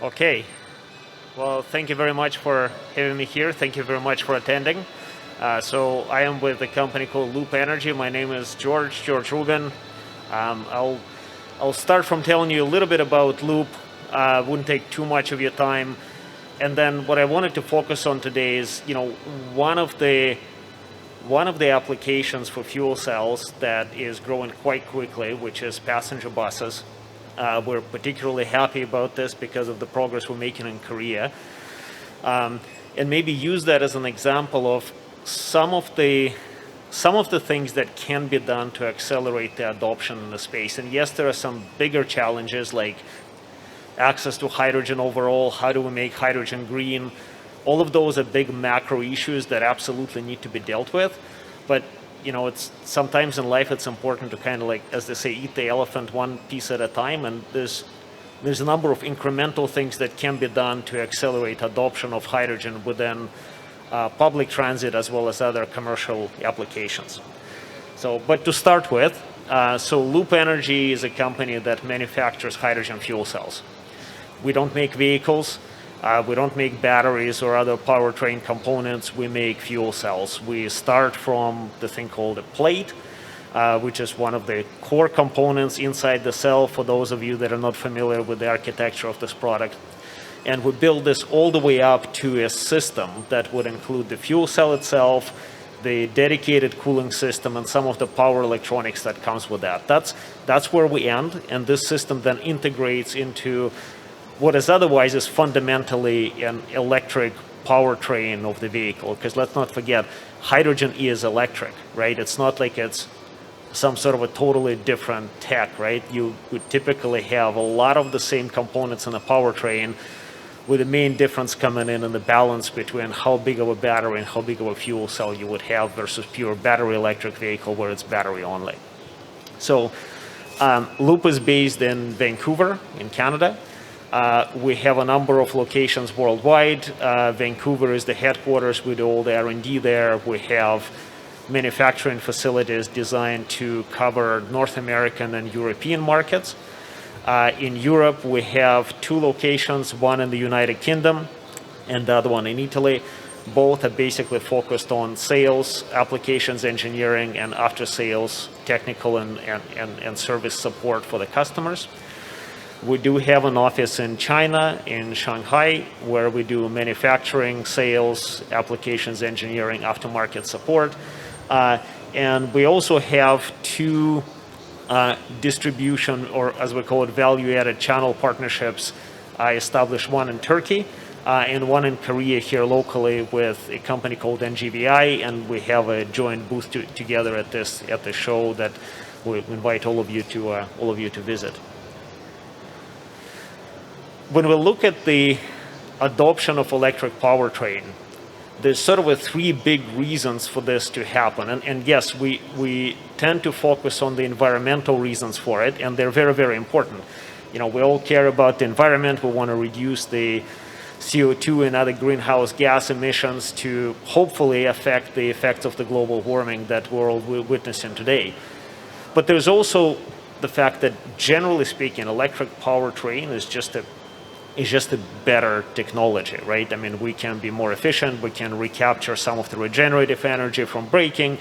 Okay. Well, thank you very much for having me here. Thank you very much for attending. So I am with a company called Loop Energy. My name is George Rubin. I'll start from telling you a little bit about Loop. Wouldn't take too much of your time. And then what I wanted to focus on today is, one of the applications for fuel cells that is growing quite quickly, which is passenger buses. We're particularly happy about this because of the progress we're making in Korea. And maybe use that as an example of some of the things that can be done to accelerate the adoption in the space. And yes, there are some bigger challenges like access to hydrogen overall. How do we make hydrogen green? All of those are big macro issues that absolutely need to be dealt with. But it's sometimes in life it's important to kind of, like, as they say, eat the elephant one piece at a time. And there's a number of incremental things that can be done to accelerate adoption of hydrogen within public transit as well as other commercial applications. But to start with, Loop Energy is a company that manufactures hydrogen fuel cells. We don't make vehicles. We don't make batteries or other powertrain components. We make fuel cells. We start from the thing called a plate, which is one of the core components inside the cell, for those of you that are not familiar with the architecture of this product. And we build this all the way up to a system that would include the fuel cell itself, the dedicated cooling system, and some of the power electronics that comes with that. That's where we end, and this system then integrates into what is fundamentally an electric powertrain of the vehicle. Because let's not forget, hydrogen is electric, right? It's not like it's some sort of a totally different tech, right? You would typically have a lot of the same components in a powertrain, with the main difference coming in the balance between how big of a battery and how big of a fuel cell you would have versus pure battery electric vehicle where it's battery only. So Loop is based in Vancouver, in Canada. We have a number of locations worldwide. Vancouver is the headquarters. We do all the R&D there. We have manufacturing facilities designed to cover North American and European markets. In Europe, we have 2 locations, one in the United Kingdom and the other one in Italy. Both are basically focused on sales, applications engineering, and after-sales technical and service support for the customers. We do have an office in China, in Shanghai, where we do manufacturing, sales, applications engineering, aftermarket support. And we also have 2 distribution, or as we call it, value-added channel partnerships. I established one in Turkey and one in Korea here locally with a company called NGVI, and we have a joint booth together at the show that we invite all of you to visit. When we look at the adoption of electric powertrain, there's sort of 3 big reasons for this to happen. And yes, we tend to focus on the environmental reasons for it, and they're very, very important. We all care about the environment. We want to reduce the CO2 and other greenhouse gas emissions to hopefully affect the effects of the global warming that we're all witnessing today. But there's also the fact that, generally speaking, electric powertrain is just a better technology, right? I mean, we can be more efficient. We can recapture some of the regenerative energy from braking.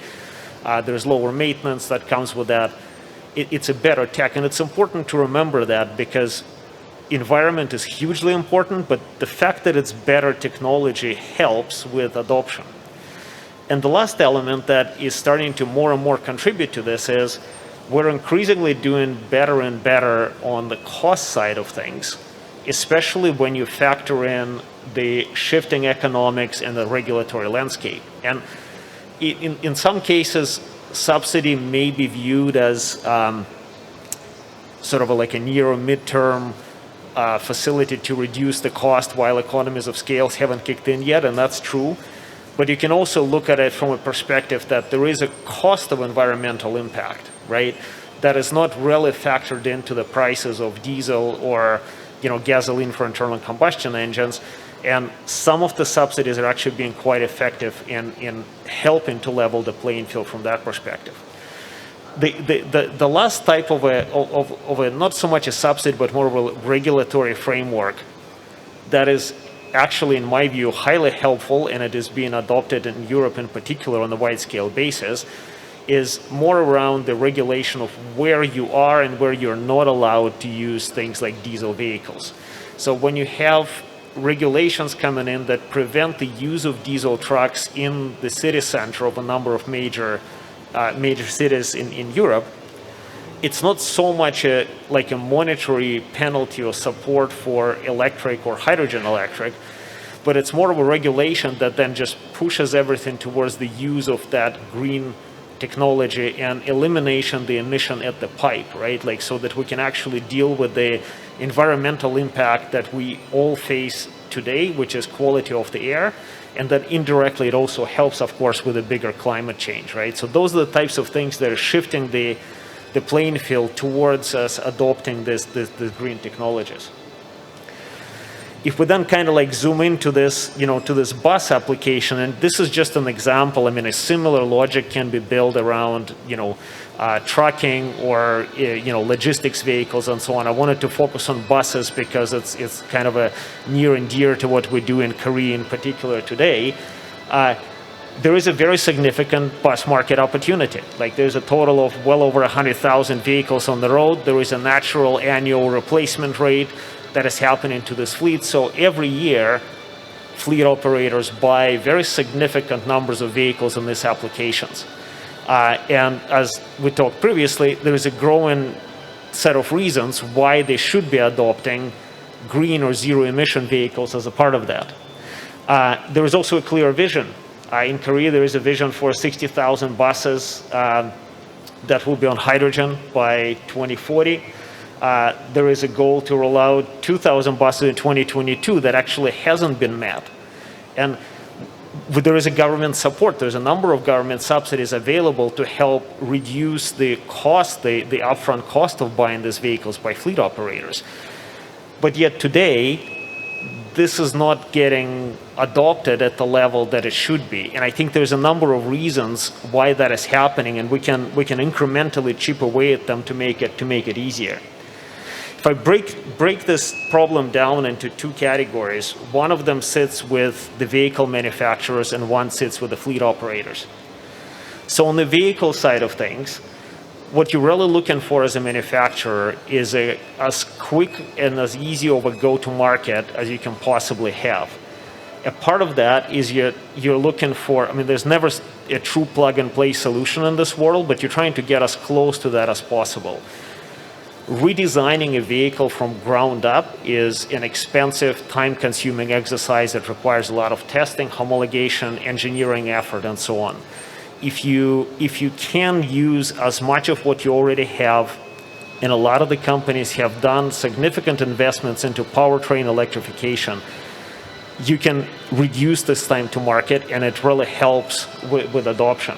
There's lower maintenance that comes with that. It's a better tech, and it's important to remember that, because environment is hugely important, but the fact that it's better technology helps with adoption. And the last element that is starting to more and more contribute to this is we're increasingly doing better and better on the cost side of things, especially when you factor in the shifting economics and the regulatory landscape. And in some cases, subsidy may be viewed as sort of like a near or midterm facility to reduce the cost while economies of scale haven't kicked in yet, and that's true. But you can also look at it from a perspective that there is a cost of environmental impact, right? That is not really factored into the prices of diesel or gasoline for internal combustion engines. And some of the subsidies are actually being quite effective in helping to level the playing field from that perspective. The last type of a not so much a subsidy, but more of a regulatory framework that is actually, in my view, highly helpful, and it is being adopted in Europe in particular on a wide-scale basis, is more around the regulation of where you are and where you're not allowed to use things like diesel vehicles. So when you have regulations coming in that prevent the use of diesel trucks in the city center of a number of major cities in Europe, it's not so much like a monetary penalty or support for electric or hydrogen electric, but it's more of a regulation that then just pushes everything towards the use of that green technology and elimination the emission at the pipe, right? Like, so that we can actually deal with the environmental impact that we all face today, which is quality of the air, and then indirectly it also helps, of course, with a bigger climate change, right? So those are the types of things that are shifting the playing field towards us adopting this green technologies. If we then kind of like zoom into this, to this bus application, and this is just an example. I mean, a similar logic can be built around, trucking or, logistics vehicles and so on. I wanted to focus on buses because it's kind of a near and dear to what we do in Korea in particular today. There is a very significant bus market opportunity. Like, there's a total of well over 100,000 vehicles on the road. There is a natural annual replacement rate that is happening to this fleet. So every year, fleet operators buy very significant numbers of vehicles in these applications. And as we talked previously, there is a growing set of reasons why they should be adopting green or zero emission vehicles as a part of that. There is also a clear vision. In Korea, there is a vision for 60,000 buses that will be on hydrogen by 2040. There is a goal to roll out 2,000 buses in 2022 that actually hasn't been met. And there is a government support. There's a number of government subsidies available to help reduce the cost, the upfront cost of buying these vehicles by fleet operators. But yet today, this is not getting adopted at the level that it should be. And I think there's a number of reasons why that is happening, and we can incrementally chip away at them to make it easier. If I break this problem down into two categories, one of them sits with the vehicle manufacturers and one sits with the fleet operators. So on the vehicle side of things, what you're really looking for as a manufacturer is as quick and as easy of a go-to-market as you can possibly have. A part of that is you're looking for, I mean, there's never a true plug-and-play solution in this world, but you're trying to get as close to that as possible. Redesigning a vehicle from ground up is an expensive, time-consuming exercise that requires a lot of testing, homologation, engineering effort, and so on. If you can use as much of what you already have, and a lot of the companies have done significant investments into powertrain electrification, you can reduce this time to market, and it really helps with adoption.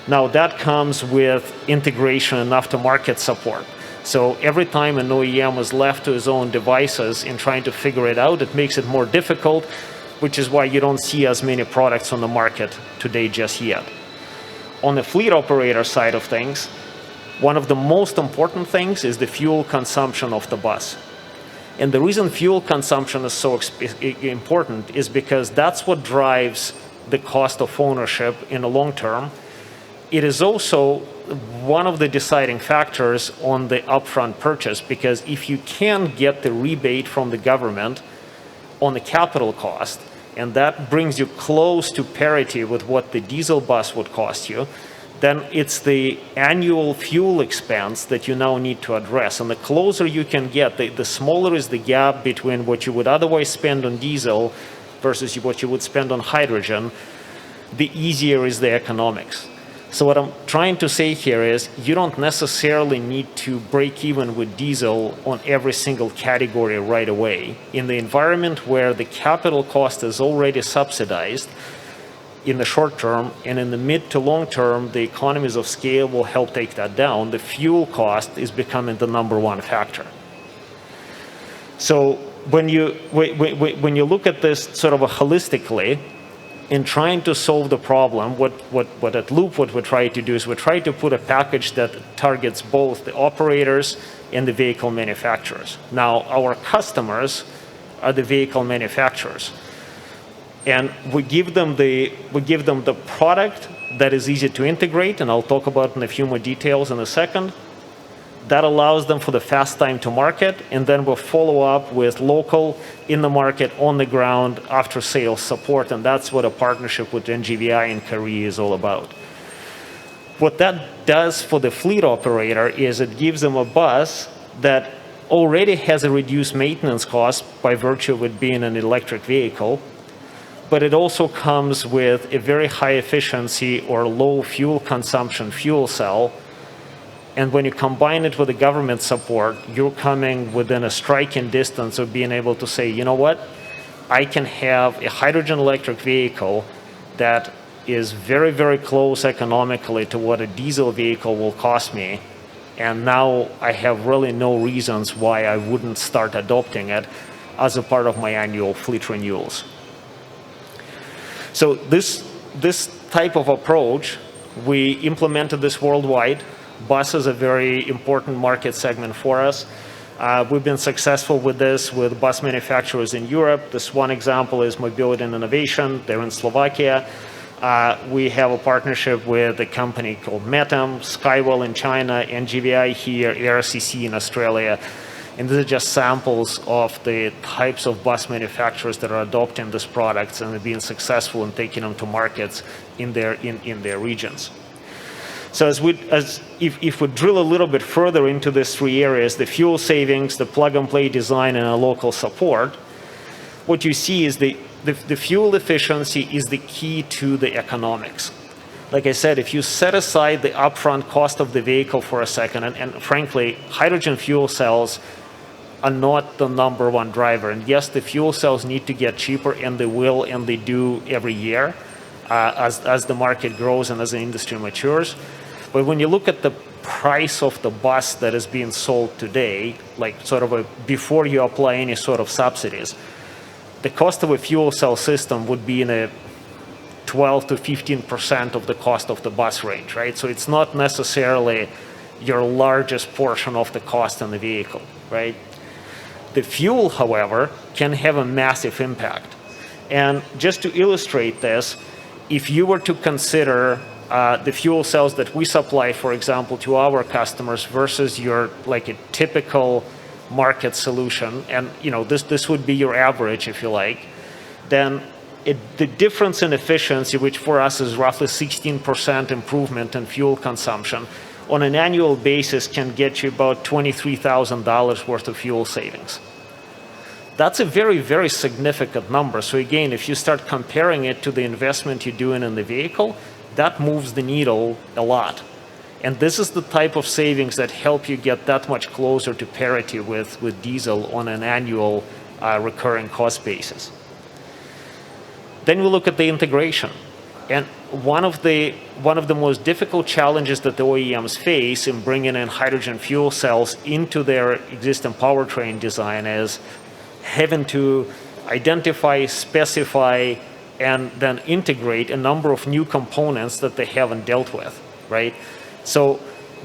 Now, that comes with integration and aftermarket support. So every time an OEM is left to his own devices in trying to figure it out, it makes it more difficult, which is why you don't see as many products on the market today just yet. On the fleet operator side of things, one of the most important things is the fuel consumption of the bus. And the reason fuel consumption is so important is because that's what drives the cost of ownership in the long term. It is also one of the deciding factors on the upfront purchase, because if you can get the rebate from the government on the capital cost, and that brings you close to parity with what the diesel bus would cost you, then it's the annual fuel expense that you now need to address. And the closer you can get, the smaller is the gap between what you would otherwise spend on diesel versus what you would spend on hydrogen, the easier is the economics. So what I'm trying to say here is you don't necessarily need to break even with diesel on every single category right away. In the environment where the capital cost is already subsidized in the short term, and in the mid to long term, the economies of scale will help take that down. The fuel cost is becoming the number one factor. So when you look at this sort of holistically, in trying to solve the problem, what at Loop, what we try to do is we try to put a package that targets both the operators and the vehicle manufacturers. Now, our customers are the vehicle manufacturers. And we give them the product that is easy to integrate, and I'll talk about in a few more details in a second. That allows them for the fast time to market, and then we'll follow up with local, in the market, on the ground, after sales support, and that's what a partnership with NGVI in Korea is all about. What that does for the fleet operator is it gives them a bus that already has a reduced maintenance cost by virtue of it being an electric vehicle, but it also comes with a very high efficiency or low fuel consumption fuel cell. And when you combine it with the government support, you're coming within a striking distance of being able to say, you know what, I can have a hydrogen electric vehicle that is very, very close economically to what a diesel vehicle will cost me. And now I have really no reasons why I wouldn't start adopting it as a part of my annual fleet renewals. So this type of approach, we implemented this worldwide. Bus is a very important market segment for us. We've been successful with this with bus manufacturers in Europe. This one example is Mobility and Innovation. They're in Slovakia. We have a partnership with a company called Metam, Skywell in China, NGVI here, RCC in Australia. And these are just samples of the types of bus manufacturers that are adopting these products and have been successful in taking them to markets in their regions. So if we drill a little bit further into these three areas, the fuel savings, the plug-and-play design, and a local support, what you see is the fuel efficiency is the key to the economics. Like I said, if you set aside the upfront cost of the vehicle for a second, and frankly, hydrogen fuel cells are not the number one driver. And yes, the fuel cells need to get cheaper, and they will, and they do every year as the market grows and as the industry matures. But when you look at the price of the bus that is being sold today, like sort of before you apply any sort of subsidies, the cost of a fuel cell system would be in a 12 to 15% of the cost of the bus range, right? So it's not necessarily your largest portion of the cost in the vehicle, right? The fuel, however, can have a massive impact. And just to illustrate this, if you were to consider the fuel cells that we supply, for example, to our customers versus your like a typical market solution, and this would be your average, if you like, then the difference in efficiency, which for us is roughly 16% improvement in fuel consumption, on an annual basis can get you about $23,000 worth of fuel savings. That's a very, very significant number. So again, if you start comparing it to the investment you're doing in the vehicle, that moves the needle a lot. And this is the type of savings that help you get that much closer to parity with diesel on an annual recurring cost basis. Then we look at the integration. And one of the most difficult challenges that the OEMs face in bringing in hydrogen fuel cells into their existing powertrain design is having to identify, specify, and then integrate a number of new components that they haven't dealt with, right? So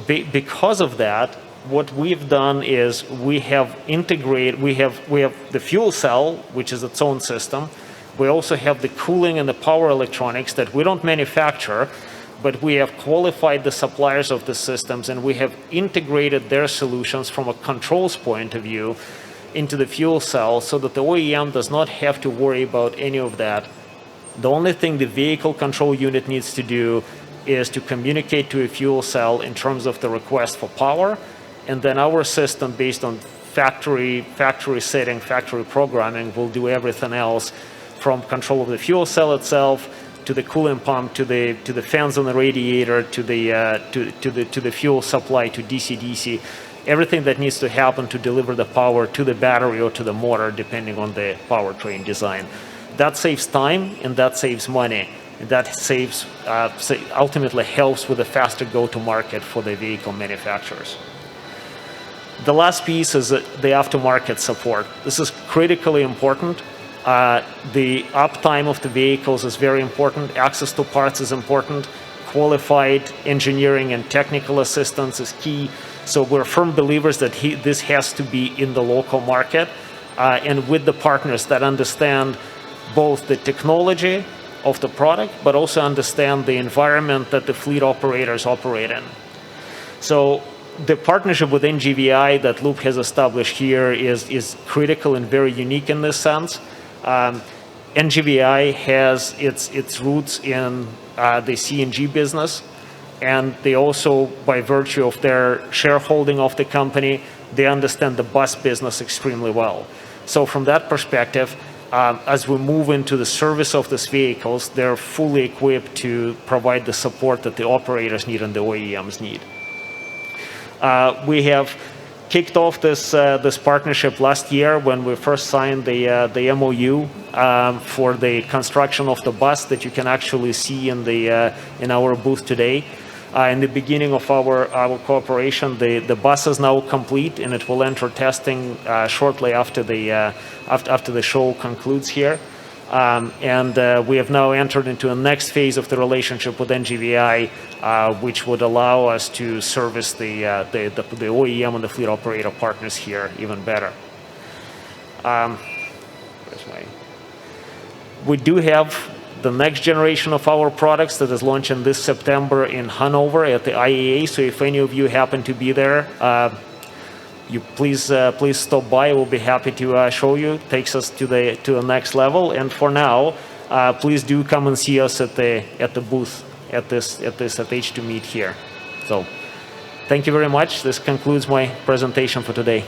because of that, what we've done is we have the fuel cell, which is its own system. We also have the cooling and the power electronics that we don't manufacture, but we have qualified the suppliers of the systems, and we have integrated their solutions from a controls point of view into the fuel cell so that the OEM does not have to worry about any of that. The only thing the vehicle control unit needs to do is to communicate to a fuel cell in terms of the request for power, and then our system, based on factory setting, factory programming, will do everything else, from control of the fuel cell itself, to the coolant pump, to the fans on the radiator, to the fuel supply, to DC-DC, everything that needs to happen to deliver the power to the battery or to the motor, depending on the powertrain design. That saves time and that saves money. That saves, ultimately helps with a faster go-to-market for the vehicle manufacturers. The last piece is the aftermarket support. This is critically important. The uptime of the vehicles is very important. Access to parts is important. Qualified engineering and technical assistance is key. So we're firm believers that this has to be in the local market. and with the partners that understand both the technology of the product, but also understand the environment that the fleet operators operate in. So the partnership with NGVI that Loop has established here is critical and very unique in this sense. NGVI has its roots in the CNG business, and they also, by virtue of their shareholding of the company, they understand the bus business extremely well. So from that perspective, as we move into the service of these vehicles, they're fully equipped to provide the support that the operators need and the OEMs need. We have kicked off this partnership last year when we first signed the MOU for the construction of the bus that you can actually see in our booth today. In the beginning of our cooperation, the bus is now complete, and it will enter testing shortly after the show concludes here. And we have now entered into a next phase of the relationship with NGVI, which would allow us to service the OEM and the fleet operator partners here even better. We do have the next generation of our products that is launching this September in Hanover at the IAA. So if any of you happen to be there, you please stop by. We'll be happy to show you. It takes us to the next level. And for now, please do come and see us at the booth at H2 Meet here. So thank you very much. This concludes my presentation for today.